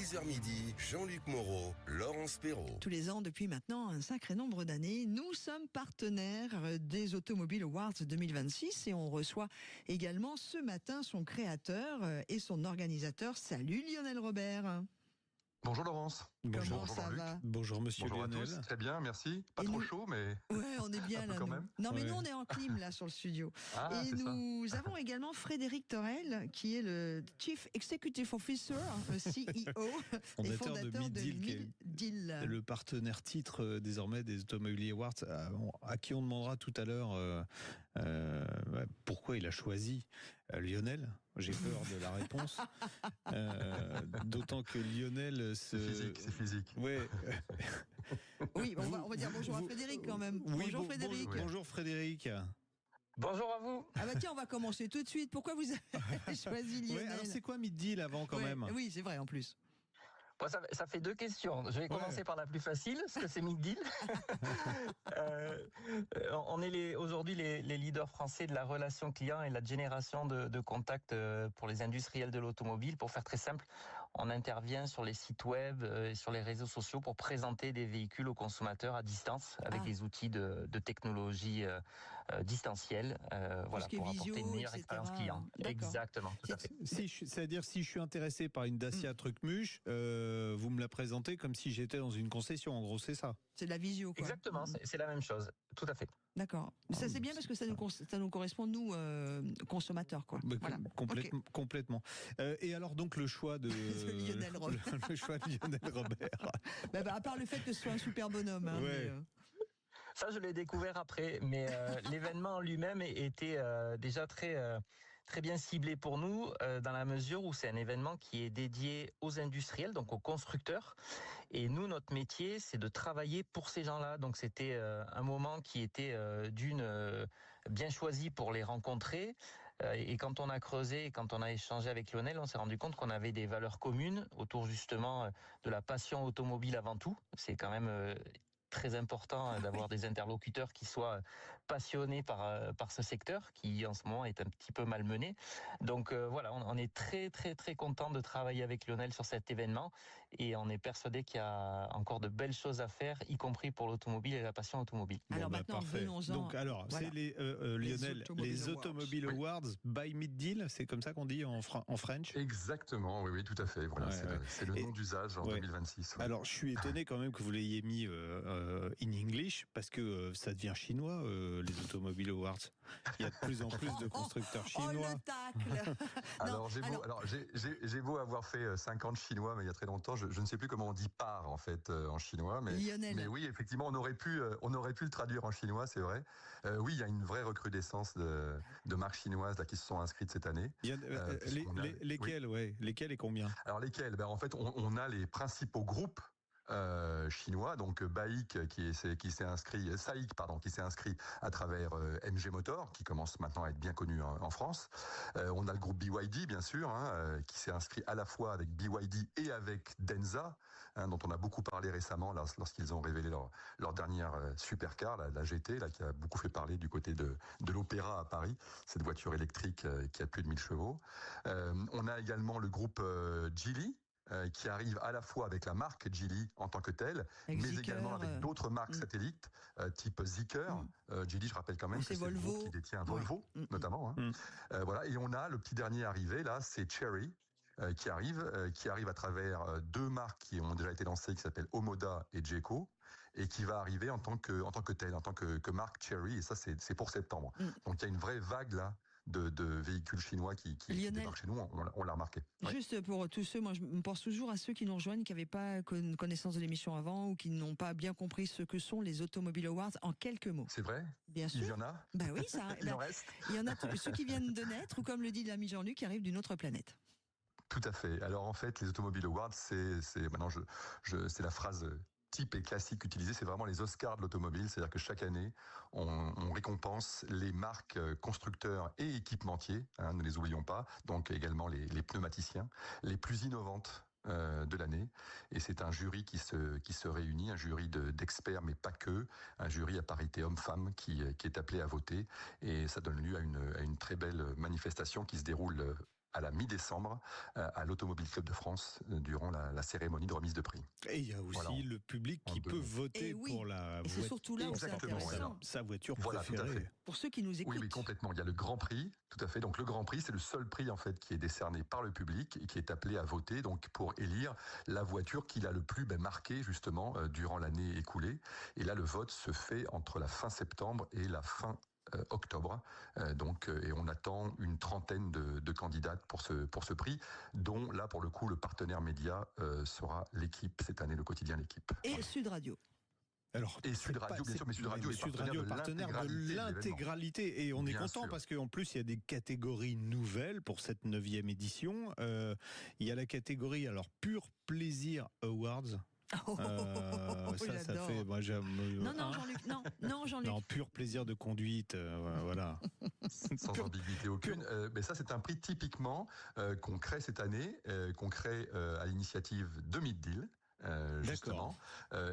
6h midi, Jean-Luc Moreau, Laurence Perrault. Tous les ans, depuis maintenant un sacré nombre d'années, nous sommes partenaires des Automobile Awards 2026 et on reçoit également ce matin son créateur et son organisateur. Salut Lionel Robert. Bonjour Laurence. Comment ça va ? Bonjour Monsieur Bonjour Lionel. à tous. Très bien, merci. Pas Et trop nous... chaud, mais ouais, on est bien là. quand nous. même. Non, mais Ouais. nous on est en clim là sur le studio. Ah, et c'est nous avons également Frédéric Torel, qui est le Chief Executive Officer, le CEO et fondateur de Middeal. Le partenaire titre désormais des Automobile Awards, à qui on demandera tout à l'heure pourquoi il a choisi Lionel. J'ai peur de la réponse. D'autant que Lionel C'est physique. Ouais. Oui, on va dire bonjour à Frédéric quand même. Oui, bonjour Frédéric. Bonjour Frédéric. Bonjour à vous. Ah bah tiens, on va commencer tout de suite. Pourquoi vous avez choisi Lionel ? Ouais, alors c'est quoi Middeal avant quand même ? Oui, c'est vrai en plus. Bon, ça fait deux questions. Je vais commencer par la plus facile, parce que c'est Middeal. On est aujourd'hui les leaders français de la relation client et la génération de contacts pour les industriels de l'automobile. Pour faire très simple, on intervient sur les sites web et sur les réseaux sociaux pour présenter des véhicules aux consommateurs à distance avec des outils de technologie distancielle, voilà, pour apporter une meilleure expérience client. D'accord. Exactement, tout à fait. C'est-à-dire si je suis intéressé par une Dacia Truckmuche, vous me la présentez comme si j'étais dans une concession, en gros c'est ça. C'est de la visio, quoi. Exactement, c'est la même chose, tout à fait. D'accord. Mais ça c'est bien parce que ça nous correspond, nous, consommateurs, quoi. Voilà. Complètement. Et alors donc le choix de Lionel Robert. le choix de Lionel Robert. À part le fait que ce soit un super bonhomme. Hein, ouais. Ça, je l'ai découvert après, mais l'événement en lui-même était déjà très bien ciblé pour nous, dans la mesure où c'est un événement qui est dédié aux industriels, donc aux constructeurs. Et nous, notre métier, c'est de travailler pour ces gens-là. Donc c'était un moment qui était bien choisi pour les rencontrer. Et quand on a creusé, et quand on a échangé avec Lionel, on s'est rendu compte qu'on avait des valeurs communes autour justement de la passion automobile avant tout. C'est quand même très important d'avoir des interlocuteurs qui soient passionnés par ce secteur qui en ce moment est un petit peu malmené. Donc voilà, on est très très très content de travailler avec Lionel sur cet événement et on est persuadé qu'il y a encore de belles choses à faire, y compris pour l'automobile et la passion automobile. Alors maintenant, venons-en. Donc voilà. C'est Lionel, les Automobile Awards by Middeal, c'est comme ça qu'on dit en French. Exactement, oui, tout à fait. Voilà, c'est le nom d'usage en 2026. Ouais. Alors je suis étonné quand même que vous l'ayez mis in English, parce que ça devient chinois, les Automobile Awards. Il y a de plus en plus de constructeurs chinois. Oh, le tacle. J'ai beau avoir fait 50 chinois, mais il y a très longtemps, je ne sais plus comment on dit part en fait en chinois. Mais oui, effectivement, on aurait pu le traduire en chinois, c'est vrai. Oui, il y a une vraie recrudescence de marques chinoises là, qui se sont inscrites cette année. Lesquelles, lesquelles et combien ? Alors lesquelles ? En fait, on a les principaux groupes chinois, donc SAIC qui s'est inscrit à travers MG Motor, qui commence maintenant à être bien connu en France. On a le groupe BYD, bien sûr, qui s'est inscrit à la fois avec BYD et avec Denza, dont on a beaucoup parlé récemment lorsqu'ils ont révélé leur dernière supercar, la GT, là, qui a beaucoup fait parler du côté de l'Opéra à Paris, cette voiture électrique qui a plus de 1000 chevaux. On a également le groupe Geely, qui arrive à la fois avec la marque Geely en tant que telle, mais également avec d'autres marques satellites, type Zeekr. Geely, je rappelle quand même que c'est le groupe qui détient Volvo, notamment. Voilà. Et on a le petit dernier arrivé, là, c'est Chery, qui arrive à travers deux marques qui ont déjà été lancées, qui s'appellent Omoda et Jayco, et qui va arriver en tant que telle, en tant que marque Chery, et ça, c'est pour septembre. Donc il y a une vraie vague, là, de véhicules chinois qui débarquent chez nous, on l'a remarqué. Juste pour tous ceux, moi je me pense toujours à ceux qui nous rejoignent, qui n'avaient pas connaissance de l'émission avant ou qui n'ont pas bien compris ce que sont les Automobile Awards en quelques mots. C'est vrai ? Bien sûr. Il y en a ? Bah oui, ça. Il en reste ? Il y en a ceux qui viennent de naître ou comme le dit l'ami Jean-Luc, qui arrivent d'une autre planète. Tout à fait. Alors en fait, les Automobile Awards, c'est la phrase type et classique utilisée, c'est vraiment les Oscars de l'automobile, c'est-à-dire que chaque année, on récompense les marques constructeurs et équipementiers, ne les oublions pas, donc également les pneumaticiens, les plus innovantes de l'année, et c'est un jury qui se réunit, un jury d'experts, mais pas que, un jury à parité homme-femme qui est appelé à voter, et ça donne lieu à une très belle manifestation qui se déroule à la mi-décembre à l'Automobile Club de France durant la cérémonie de remise de prix. Et il y a aussi le public qui peut voter pour la voiture. C'est surtout là où c'est intéressant. Sa voiture préférée. Tout à fait. Pour ceux qui nous écoutent. Oui, complètement. Il y a le Grand Prix, tout à fait. Donc le Grand Prix, c'est le seul prix en fait qui est décerné par le public et qui est appelé à voter donc pour élire la voiture qu'il a le plus marqué justement durant l'année écoulée. Et là, le vote se fait entre la fin septembre et la fin octobre, et on attend une trentaine de candidates pour ce prix, dont là pour le coup le partenaire média sera l'équipe cette année, le quotidien L'équipe. Et Sud Radio. Alors, et Sud Radio, bien sûr, mais Sud Radio est partenaire de l'intégralité. Et on est content parce qu'en plus, il y a des catégories nouvelles pour cette 9e édition. Il y a la catégorie, Pur Plaisir Awards. Ça fait. Moi, non, Jean-Luc, non, Jean-Luc. Non, pur plaisir de conduite, voilà. Sans ambiguïté aucune. Mais ça, c'est un prix typiquement qu'on crée cette année, qu'on crée à l'initiative de Mid-Deal, justement,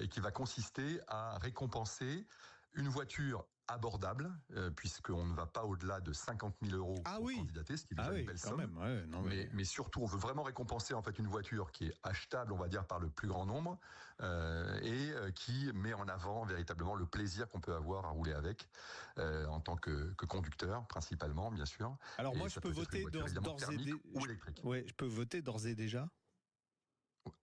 et qui va consister à récompenser une voiture abordable, puisqu'on ne va pas au-delà de 50 000 euros pour candidater, ce qui est déjà une belle somme. Mais surtout, on veut vraiment récompenser en fait une voiture qui est achetable, on va dire, par le plus grand nombre, et qui met en avant véritablement le plaisir qu'on peut avoir à rouler avec, en tant que conducteur, principalement, bien sûr. Alors moi, je peux voter d'ores et déjà. Ouais, je peux voter d'ores et déjà.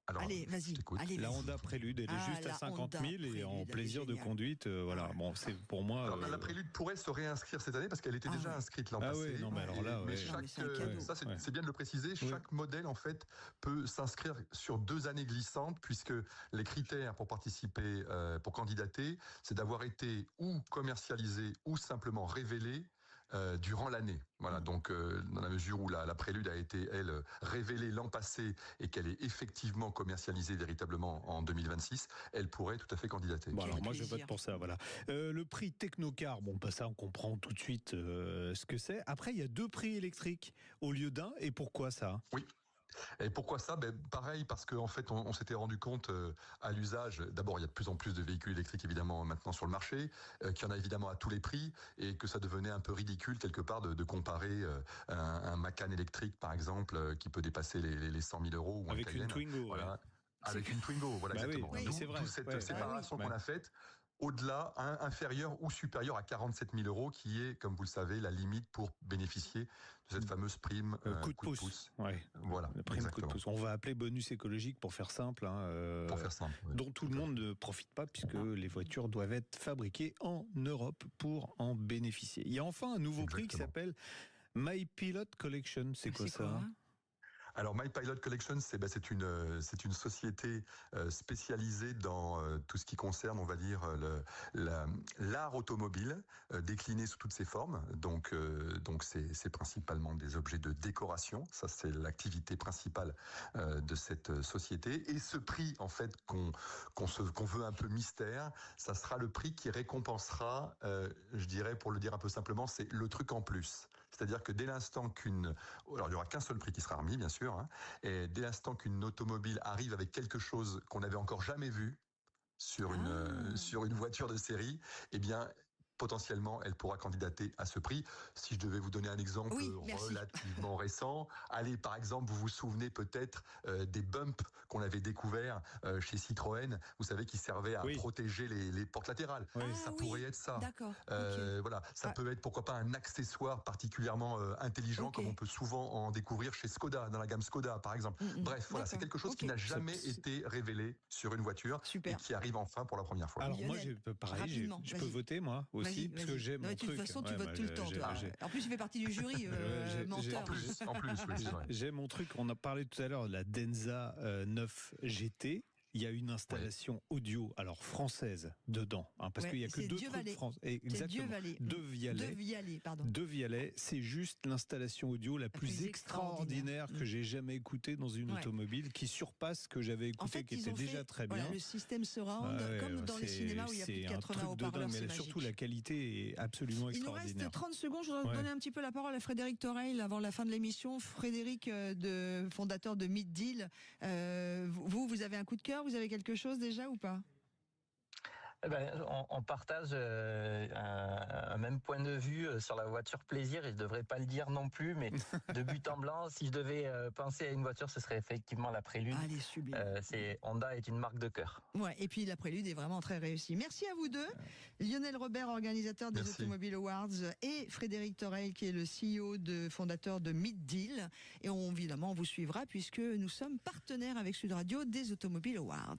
Alors, allez, vas-y. La Honda Prélude, elle est juste à 50 000 et en plaisir de conduite. Voilà. Bon, c'est pour moi. Alors, la Prélude pourrait se réinscrire cette année parce qu'elle était déjà inscrite l'an passé. Oui, non, mais alors là, c'est bien de le préciser. Chaque modèle, en fait, peut s'inscrire sur 2 années glissantes, puisque les critères pour participer, pour candidater, c'est d'avoir été ou commercialisé ou simplement révélé durant l'année. Voilà, donc dans la mesure où la Prélude a été, elle, révélée l'an passé et qu'elle est effectivement commercialisée véritablement en 2026, elle pourrait tout à fait candidater. Bon, alors moi je vote pour ça, voilà. Le prix Technocar, ça on comprend tout de suite ce que c'est. Après, il y a 2 prix électriques au lieu d'un, et pourquoi ça ? Oui. Et pourquoi ça ? Pareil, parce qu'en fait, on s'était rendu compte à l'usage, d'abord, il y a de plus en plus de véhicules électriques, évidemment, maintenant sur le marché, qu'il y en a évidemment à tous les prix, et que ça devenait un peu ridicule, quelque part, de comparer un Macan électrique, par exemple, qui peut dépasser les 100 000 euros. Ou avec une Twingo, voilà. Avec une Twingo, voilà, exactement. Oui, c'est vrai. D'où cette séparation qu'on a faite, au-delà, inférieur ou supérieur à 47 000 euros, qui est, comme vous le savez, la limite pour bénéficier de cette fameuse prime coup de pouce. Ouais. Voilà, la prime coup de pouce. On va appeler bonus écologique pour faire simple. Dont tout le monde ne profite pas, puisque les voitures doivent être fabriquées en Europe pour en bénéficier. Il y a enfin un nouveau prix qui s'appelle My Pilot Collection. C'est quoi ça ? Alors My Pilot Collection, c'est une société spécialisée dans tout ce qui concerne, on va dire, l'art automobile, décliné sous toutes ses formes. Donc c'est principalement des objets de décoration. Ça, c'est l'activité principale de cette société. Et ce prix, en fait, qu'on veut un peu mystère, ça sera le prix qui récompensera, je dirais, pour le dire un peu simplement, c'est le truc en plus. C'est-à-dire que dès l'instant alors il n'y aura qu'un seul prix qui sera remis, bien sûr, et dès l'instant qu'une automobile arrive avec quelque chose qu'on n'avait encore jamais vu sur une voiture de série, eh bien, potentiellement, elle pourra candidater à ce prix. Si je devais vous donner un exemple relativement récent, allez, par exemple, vous vous souvenez peut-être des bumps qu'on avait découverts chez Citroën, vous savez, qui servaient à protéger les portes latérales. Ça pourrait être ça. D'accord. Voilà, ça peut être, pourquoi pas, un accessoire particulièrement intelligent, comme on peut souvent en découvrir chez Skoda, dans la gamme Skoda, par exemple. Bref, voilà, c'est quelque chose qui n'a jamais été révélé sur une voiture et qui arrive enfin pour la première fois. Alors moi, je peux voter, moi aussi. Parce que j'aime mon truc. De toute façon, tu votes tout le temps, toi. En plus, tu fais partie du jury, menteur. En plus, c'est vrai. J'aime mon truc. On a parlé tout à l'heure de la Denza 9 GT. Il y a une installation audio, alors française, dedans, parce qu'il n'y a que 2 trucs français. Exactement. Deux Vialet, c'est juste l'installation audio la plus extraordinaire que j'ai jamais écoutée dans une automobile, qui surpasse ce que j'avais écouté, qui était déjà très bien. Le système surround, comme dans les cinémas où il y a plus de 80 haut-parleurs, c'est magique. Surtout, la qualité est absolument extraordinaire. Il nous reste 30 secondes, je voudrais donner un petit peu la parole à Frédéric Toreil avant la fin de l'émission. Frédéric, fondateur de Mid-Deal, vous avez un coup de cœur? Vous avez quelque chose déjà ou pas? On partage un même point de vue sur la voiture plaisir, et je devrais pas le dire non plus, mais de but en blanc, si je devais penser à une voiture, ce serait effectivement la Prélude. Allez, sublime. Honda est une marque de cœur. Ouais, et puis la Prélude est vraiment très réussie. Merci à vous deux. Lionel Robert, organisateur des Merci. Automobile Awards, et Frédéric Torel, qui est le CEO fondateur de Mid Deal. Et évidemment, on vous suivra puisque nous sommes partenaires avec Sud Radio des Automobile Awards.